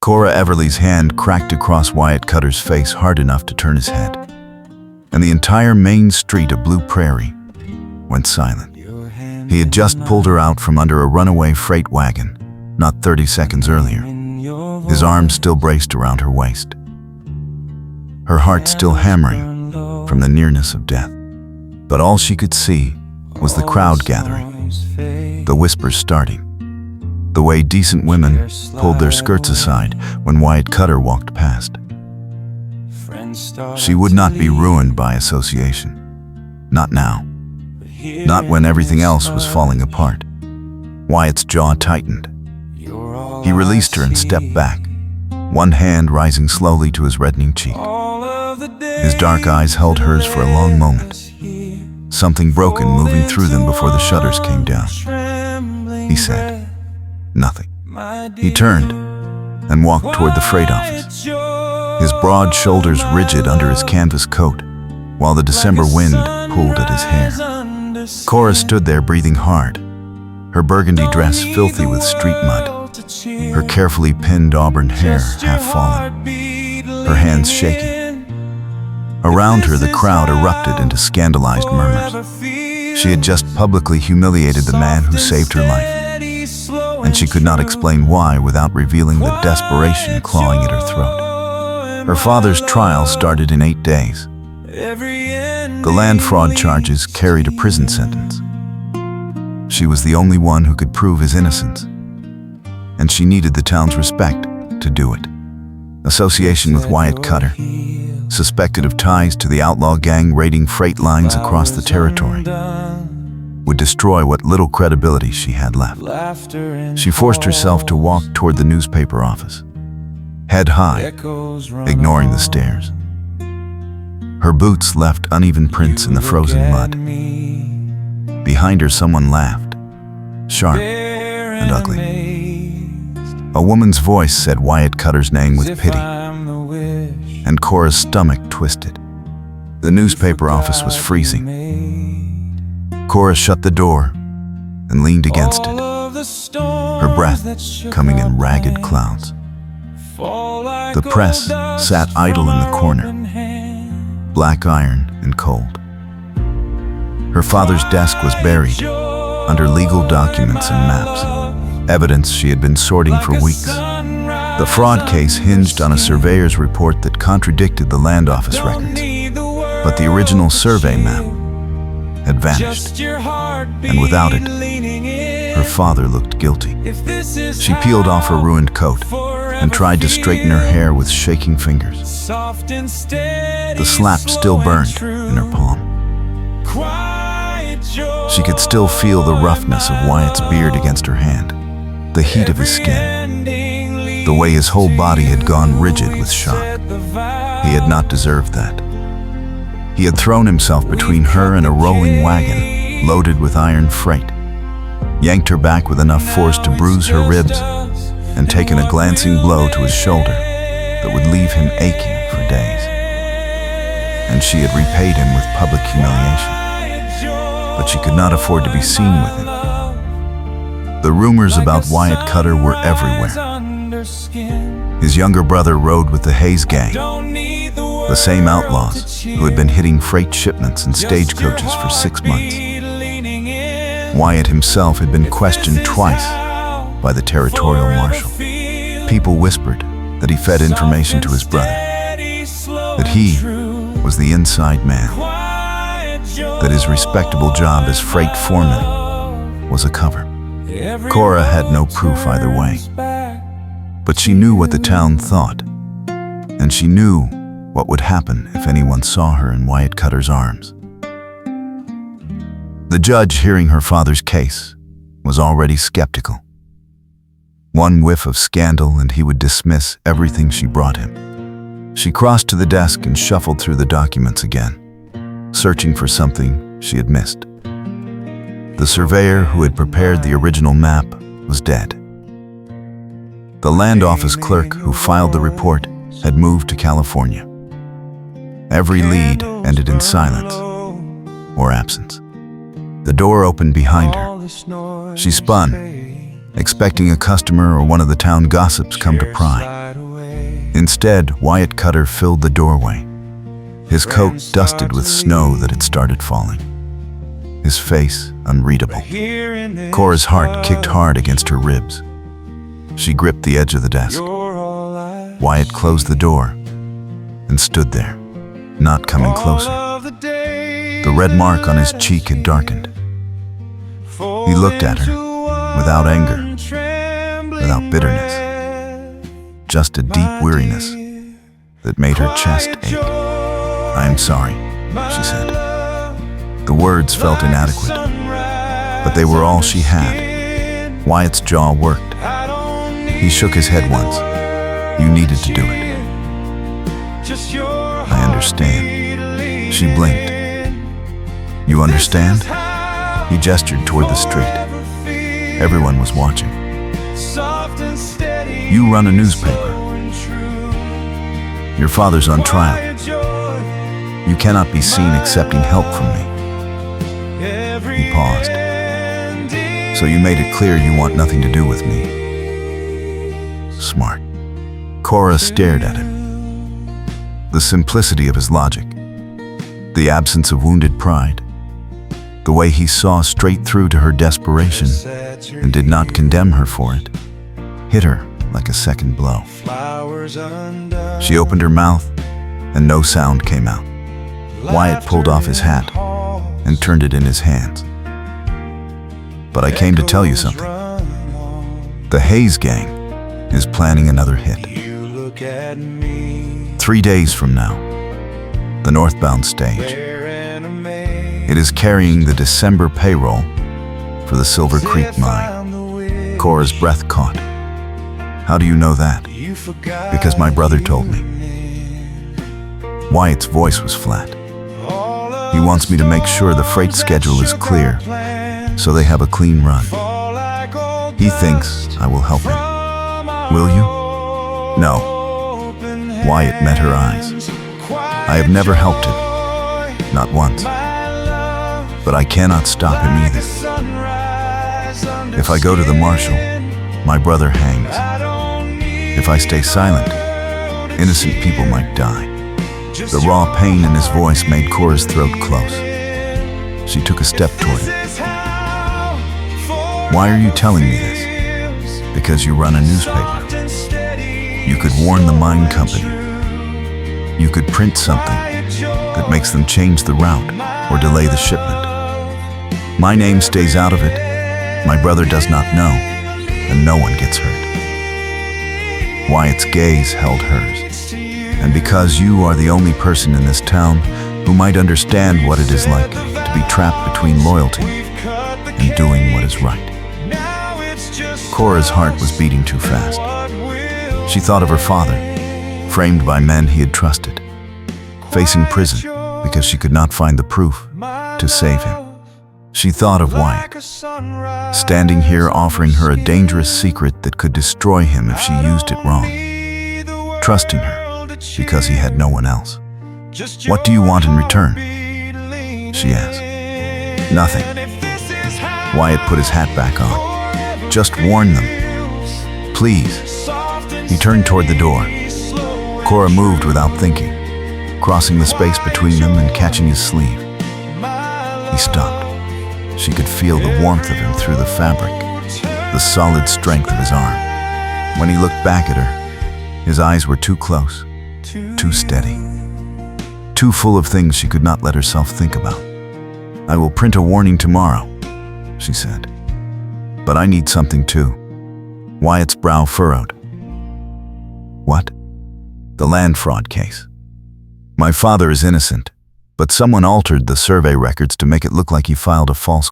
Cora Everly's hand cracked across Wyatt Cutter's face hard enough to turn his head, and the entire main street of Blue Prairie went silent. He had just pulled her out from under a runaway freight wagon, not 30 seconds earlier, his arms still braced around her waist, her heart still hammering from the nearness of death. But all she could see was the crowd gathering, the whispers starting, the way decent women pulled their skirts aside when Wyatt Cutter walked past. She would not be ruined by association. Not now. Not when everything else was falling apart. Wyatt's jaw tightened. He released her and stepped back, one hand rising slowly to his reddening cheek. His dark eyes held hers for a long moment, something broken moving through them before the shutters came down. He said, "Nothing." He turned and walked toward the freight office, his broad shoulders rigid under his canvas coat, while the December wind pulled at his hair. Cora stood there breathing hard, her burgundy dress filthy with street mud, her carefully pinned auburn hair half fallen, her hands shaking. Around her, the crowd erupted into scandalized murmurs. She had just publicly humiliated the man who saved her life, and she could not explain why without revealing the desperation clawing at her throat. Her father's trial started in 8 days. The land fraud charges carried a prison sentence. She was the only one who could prove his innocence, and she needed the town's respect to do it. Association with Wyatt Cutter, suspected of ties to the outlaw gang raiding freight lines across the territory, would destroy what little credibility she had left. She forced herself to walk toward the newspaper office, head high, ignoring the stairs. Her boots left uneven prints in the frozen mud. Behind her, someone laughed, sharp and ugly. A woman's voice said Wyatt Cutter's name with pity, and Cora's stomach twisted. The newspaper office was freezing. Cora shut the door and leaned against it, her breath coming in ragged clouds. The press sat idle in the corner, black iron and cold. Her father's desk was buried under legal documents and maps, evidence she had been sorting for weeks. The fraud case hinged on a surveyor's report that contradicted the land office records, but the original survey map had vanished, and without it, her father looked guilty. She peeled off her ruined coat and tried to straighten her hair with shaking fingers. The slap still burned in her palm. She could still feel the roughness of Wyatt's beard against her hand, the heat of his skin, the way his whole body had gone rigid with shock. He had not deserved that. He had thrown himself between her and a rolling wagon loaded with iron freight, yanked her back with enough force to bruise her ribs, and taken a glancing blow to his shoulder that would leave him aching for days. And she had repaid him with public humiliation, but she could not afford to be seen with him. The rumors about Wyatt Cutter were everywhere. His younger brother rode with the Hayes gang, the same outlaws who had been hitting freight shipments and stagecoaches for 6 months. Wyatt himself had been questioned twice by the territorial marshal. People whispered that he fed information to his brother, that he was the inside man, that his respectable job as freight foreman was a cover. Cora had no proof either way, but she knew what the town thought, and she knew what would happen if anyone saw her in Wyatt Cutter's arms. The judge, hearing her father's case, was already skeptical. One whiff of scandal and he would dismiss everything she brought him. She crossed to the desk and shuffled through the documents again, searching for something she had missed. The surveyor who had prepared the original map was dead. The land office clerk who filed the report had moved to California. Every lead ended in silence or absence. The door opened behind her. She spun, expecting a customer or one of the town gossips come to pry. Instead, Wyatt Cutter filled the doorway, his coat dusted with snow that had started falling, his face unreadable. Cora's heart kicked hard against her ribs. She gripped the edge of the desk. Wyatt closed the door and stood there, not coming closer. The red mark on his cheek had darkened. He looked at her without anger, without bitterness, just a deep weariness that made her chest ache. "I am sorry," she said. The words felt inadequate, but they were all she had. Wyatt's jaw worked. He shook his head once. "You needed to do it." "I understand." She blinked. "You understand?" He gestured toward the street. Everyone was watching. "You run a newspaper. Your father's on trial. You cannot be seen accepting help from me." He paused. "So you made it clear you want nothing to do with me." Smart. Cora stared at him. The simplicity of his logic, the absence of wounded pride, the way he saw straight through to her desperation and did not condemn her for it, hit her like a second blow. She opened her mouth and no sound came out. Wyatt pulled off his hat and turned it in his hands. "But I came to tell you something. The Hayes gang is planning another hit. 3 days from now, the northbound stage. It is carrying the December payroll for the Silver Creek mine." Cora's breath caught. "How do you know that?" "Because my brother told me." Wyatt's voice was flat. "He wants me to make sure the freight schedule is clear, so they have a clean run. He thinks I will help him. Will you?" "No." Wyatt met her eyes. "I have never helped him. Not once. But I cannot stop him either. If I go to the marshal, my brother hangs. If I stay silent, innocent people might die." The raw pain in his voice made Cora's throat close. She took a step toward him. "Why are you telling me this?" "Because you run a newspaper. You could warn the mine company. You could print something that makes them change the route or delay the shipment. My name stays out of it. My brother does not know, and no one gets hurt." Wyatt's gaze held hers. "And because you are the only person in this town who might understand what it is like to be trapped between loyalty and doing what is right." Cora's heart was beating too fast. She thought of her father, framed by men he had trusted, facing prison because she could not find the proof to save him. She thought of Wyatt, standing here offering her a dangerous secret that could destroy him if she used it wrong, trusting her because he had no one else. "What do you want in return?" she asked. "Nothing." Wyatt put his hat back on. "Just warn them. Please." He turned toward the door. Cora moved without thinking, crossing the space between them and catching his sleeve. He stopped. She could feel the warmth of him through the fabric, the solid strength of his arm. When he looked back at her, his eyes were too close, too steady, too full of things she could not let herself think about. "I will print a warning tomorrow," she said. "But I need something too." Wyatt's brow furrowed. "What?" "The land fraud case. My father is innocent, but someone altered the survey records to make it look like he filed a false